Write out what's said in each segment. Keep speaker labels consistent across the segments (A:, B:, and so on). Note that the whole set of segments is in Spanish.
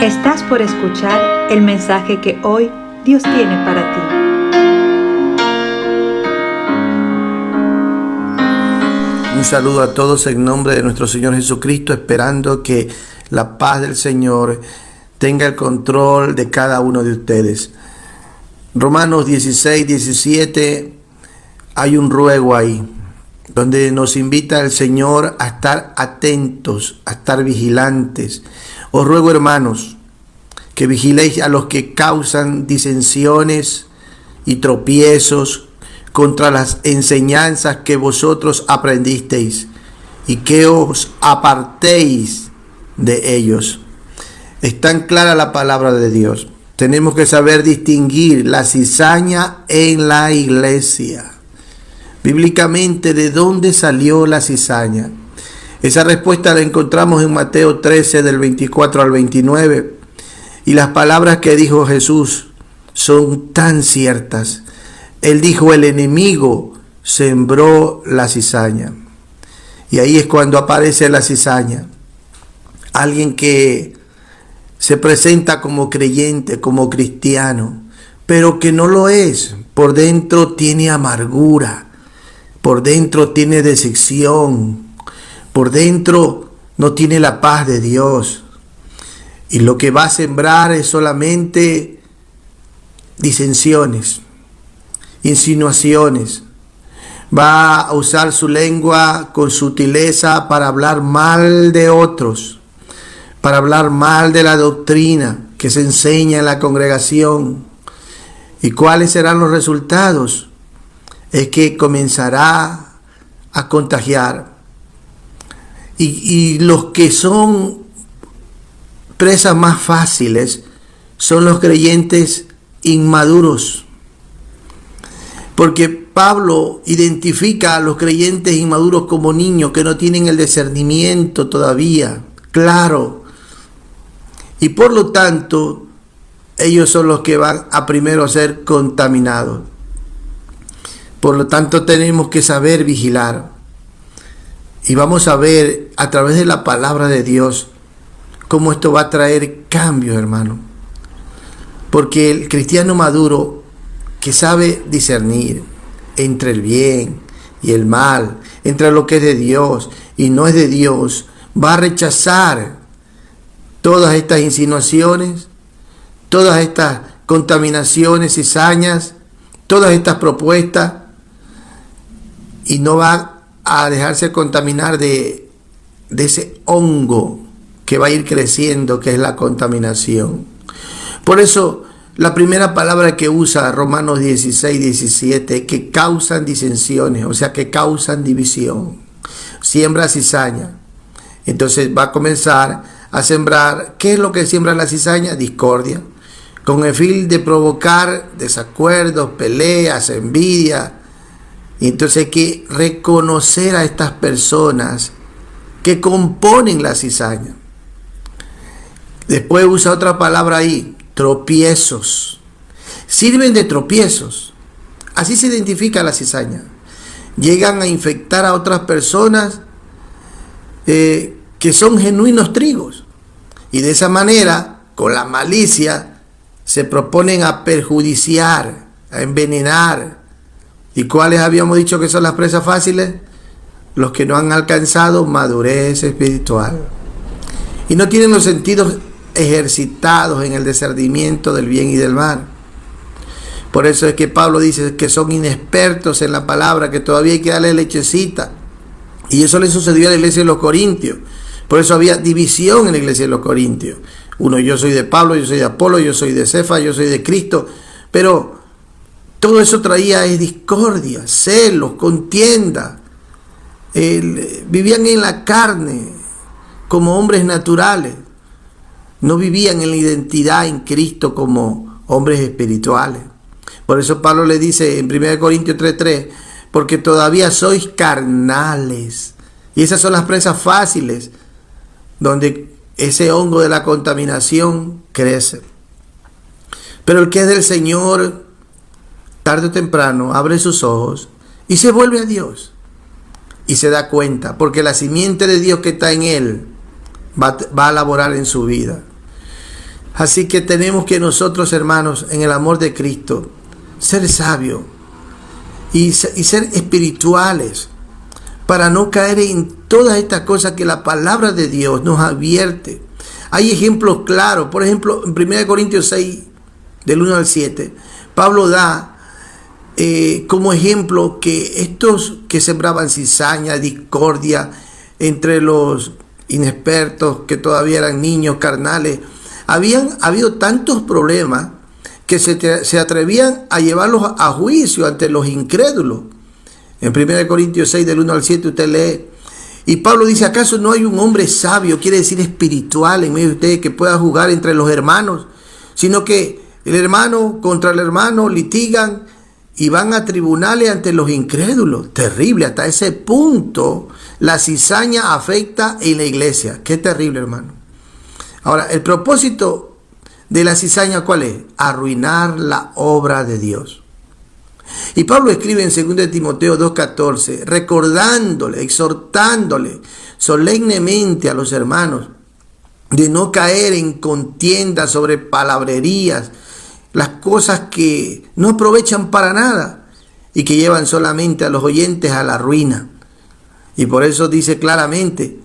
A: Estás por escuchar el mensaje que hoy Dios tiene para ti.
B: Un saludo a todos en nombre de nuestro Señor Jesucristo, esperando que la paz del Señor tenga el control de cada uno de ustedes. Romanos 16, 17, hay un ruego ahí, donde nos invita el Señor a estar atentos, a estar vigilantes. Os ruego, hermanos, que vigiléis a los que causan disensiones y tropiezos contra las enseñanzas que vosotros aprendisteis, y que os apartéis de ellos. Es tan clara la palabra de Dios. Tenemos que saber distinguir la cizaña en la iglesia. Bíblicamente, ¿de dónde salió la cizaña? Esa respuesta la encontramos en Mateo 13, del 24 al 29. Y las palabras que dijo Jesús son tan ciertas. Él dijo: el enemigo sembró la cizaña. Y ahí es cuando aparece la cizaña. Alguien que se presenta como creyente, como cristiano, pero que no lo es. Por dentro tiene amargura. Por dentro tiene decepción. Por dentro no tiene la paz de Dios. Y lo que va a sembrar es solamente disensiones, insinuaciones. Va a usar su lengua con sutileza para hablar mal de otros, para hablar mal de la doctrina que se enseña en la congregación. ¿Y cuáles serán los resultados? Es que comenzará a contagiar. Y los que son presas más fáciles son los creyentes inmaduros. Porque Pablo identifica a los creyentes inmaduros como niños que no tienen el discernimiento todavía claro. Y por lo tanto, ellos son los que van a primero ser contaminados. Por lo tanto, tenemos que saber vigilar. Y vamos a ver a través de la palabra de Dios cómo esto va a traer cambios, hermano. Porque el cristiano maduro que sabe discernir entre el bien y el mal, entre lo que es de Dios y no es de Dios, va a rechazar todas estas insinuaciones, todas estas contaminaciones, cizañas, todas estas propuestas, y no va a dejarse contaminar de ese hongo que va a ir creciendo, que es la contaminación. Por eso, la primera palabra que usa Romanos 16, 17, que causan disensiones, o sea, que causan división. Siembra cizaña. Entonces va a comenzar a sembrar. ¿Qué es lo que siembra la cizaña? Discordia. Con el fin de provocar desacuerdos, peleas, envidia. Y entonces hay que reconocer a estas personas que componen la cizaña. Después usa otra palabra ahí, tropiezos. Sirven de tropiezos. Así se identifica la cizaña. Llegan a infectar a otras personas que son genuinos trigos. Y de esa manera, con la malicia, se proponen a perjudiciar, a envenenar. ¿Y cuáles habíamos dicho que son las presas fáciles? Los que no han alcanzado madurez espiritual y no tienen los sentidos ejercitados en el discernimiento del bien y del mal. Por eso es que Pablo dice que son inexpertos en la palabra, que todavía hay que darle lechecita. Y eso le sucedió a la iglesia de los Corintios. Por eso había división en la iglesia de los Corintios. Uno: yo soy de Pablo, yo soy de Apolo, yo soy de Cefas, yo soy de Cristo. Pero todo eso traía discordia, celos, contienda. Vivían en la carne como hombres naturales. No vivían en la identidad en Cristo como hombres espirituales. Por eso Pablo le dice en 1 Corintios 3:3, porque todavía sois carnales. Y esas son las presas fáciles, donde ese hongo de la contaminación crece. Pero el que es del Señor, tarde o temprano, abre sus ojos y se vuelve a Dios. Y se da cuenta, porque la simiente de Dios que está en él va a laborar en su vida. Así que tenemos que nosotros, hermanos, en el amor de Cristo, ser sabios y ser espirituales para no caer en todas estas cosas que la palabra de Dios nos advierte. Hay ejemplos claros. Por ejemplo, en 1 Corintios 6, del 1 al 7, Pablo da como ejemplo que estos que sembraban cizaña, discordia entre los inexpertos, que todavía eran niños carnales, habían habido tantos problemas que se atrevían a llevarlos a juicio ante los incrédulos. En 1 Corintios 6, del 1 al 7, usted lee, y Pablo dice: ¿acaso no hay un hombre sabio, quiere decir espiritual, en medio de ustedes, que pueda juzgar entre los hermanos? Sino que el hermano contra el hermano litigan y van a tribunales ante los incrédulos. Terrible, hasta ese punto la cizaña afecta en la iglesia. Qué terrible, hermano. Ahora, el propósito de la cizaña, ¿cuál es? Arruinar la obra de Dios. Y Pablo escribe en 2 Timoteo 2:14, recordándole, exhortándole solemnemente a los hermanos de no caer en contiendas sobre palabrerías, las cosas que no aprovechan para nada y que llevan solamente a los oyentes a la ruina. Y por eso dice claramente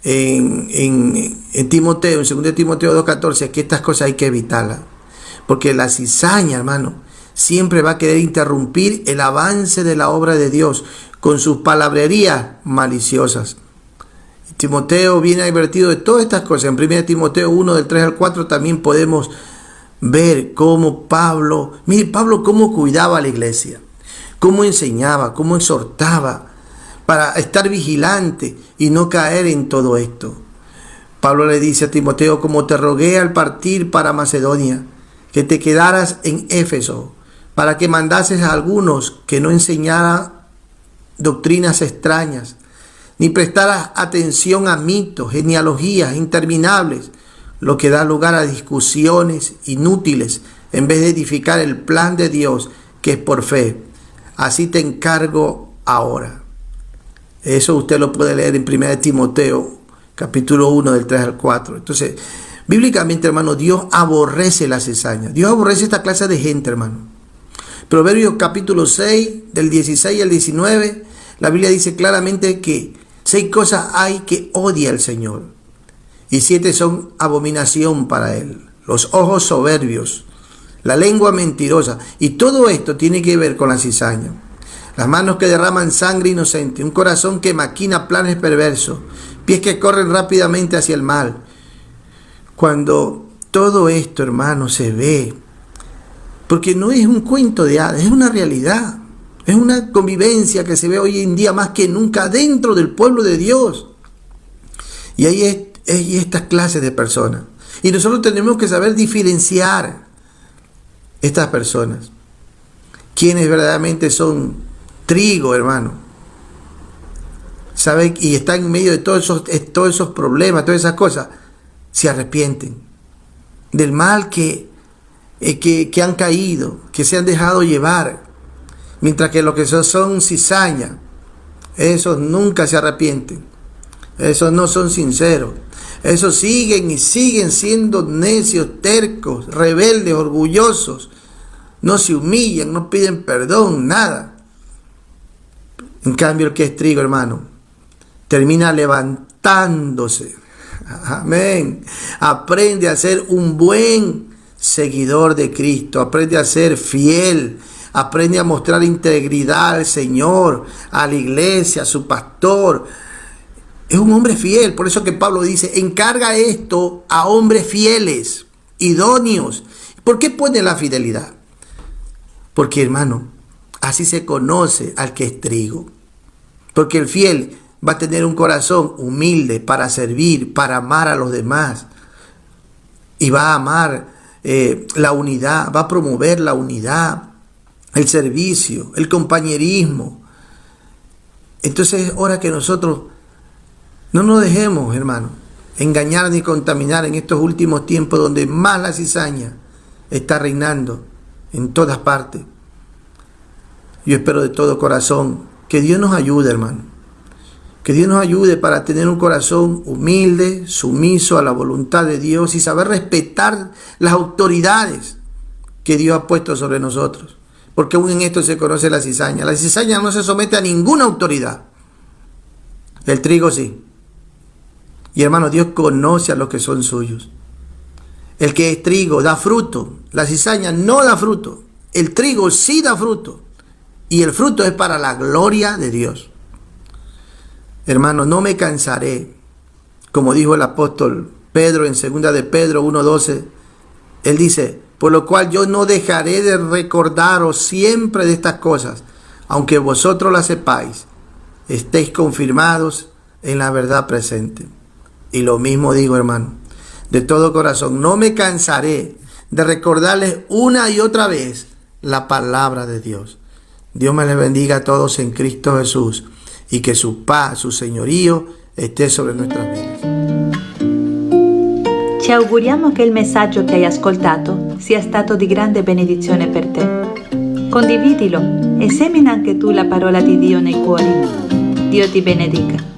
B: en Timoteo, en 2 Timoteo 2:14, que estas cosas hay que evitarlas. Porque la cizaña, hermano, siempre va a querer interrumpir el avance de la obra de Dios con sus palabrerías maliciosas. Timoteo viene advertido de todas estas cosas. En 1 Timoteo 1, del 3 al 4, también podemos ver cómo Pablo cómo cuidaba a la iglesia, cómo enseñaba, cómo exhortaba para estar vigilante y no caer en todo esto. Pablo le dice a Timoteo: como te rogué al partir para Macedonia, que te quedaras en Éfeso, para que mandases a algunos que no enseñaran doctrinas extrañas, ni prestaras atención a mitos, genealogías interminables, lo que da lugar a discusiones inútiles, en vez de edificar el plan de Dios, que es por fe. Así te encargo ahora. Eso usted lo puede leer en 1 Timoteo, capítulo 1, del 3 al 4. Entonces, bíblicamente, hermano, Dios aborrece la cizaña. Dios aborrece esta clase de gente, hermano. Proverbios capítulo 6, del 16 al 19, la Biblia dice claramente que 6 cosas hay que odia el Señor, y 7 son abominación para Él: los ojos soberbios, la lengua mentirosa, y todo esto tiene que ver con la cizaña. Las manos que derraman sangre inocente, un corazón que maquina planes perversos, pies que corren rápidamente hacia el mal. Cuando todo esto, hermano, se ve, porque no es un cuento de hadas, es una realidad, es una convivencia que se ve hoy en día más que nunca dentro del pueblo de Dios. Y hay estas clases de personas. Y nosotros tenemos que saber diferenciar estas personas. Quienes verdaderamente son trigo, hermano. ¿Saben? Y están en medio de todos esos problemas, todas esas cosas. Se arrepienten del mal que han caído, que se han dejado llevar. Mientras que los que son cizaña, esos nunca se arrepienten. Esos no son sinceros. Esos siguen y siguen siendo necios, tercos, rebeldes, orgullosos. No se humillan, no piden perdón, nada. En cambio, el que es trigo, hermano, termina levantándose. Amén. Aprende a ser un buen seguidor de Cristo. Aprende a ser fiel. Aprende a mostrar integridad al Señor, a la iglesia, a su pastor. Es un hombre fiel. Por eso que Pablo dice: encarga esto a hombres fieles, idóneos. ¿Por qué pone la fidelidad? Porque, hermano, así se conoce al que es trigo. Porque el fiel va a tener un corazón humilde para servir, para amar a los demás. Y va a amar la unidad, va a promover la unidad, el servicio, el compañerismo. Entonces es hora que nosotros no nos dejemos, hermano, engañar ni contaminar en estos últimos tiempos donde más la cizaña está reinando en todas partes. Yo espero de todo corazón que Dios nos ayude, hermano. Que Dios nos ayude para tener un corazón humilde, sumiso a la voluntad de Dios y saber respetar las autoridades que Dios ha puesto sobre nosotros. Porque aún en esto se conoce la cizaña. La cizaña no se somete a ninguna autoridad. El trigo sí. Y hermano, Dios conoce a los que son suyos. El que es trigo da fruto. La cizaña no da fruto. El trigo sí da fruto. Y el fruto es para la gloria de Dios. Hermano, no me cansaré. Como dijo el apóstol Pedro en 2 de Pedro 1:12. Él dice, por lo cual yo no dejaré de recordaros siempre de estas cosas, aunque vosotros las sepáis, estéis confirmados en la verdad presente. Y lo mismo digo, hermano, de todo corazón, no me cansaré de recordarles una y otra vez la palabra de Dios. Dios me les bendiga a todos en Cristo Jesús y que su paz, su señorío esté sobre nuestras vidas.
A: Ci auguriamo che il messaggio che hai ascoltato sia stato di grande benedizione per te. Condividilo e semina anche tu la parola di Dio nei cuori. Dio ti benedica.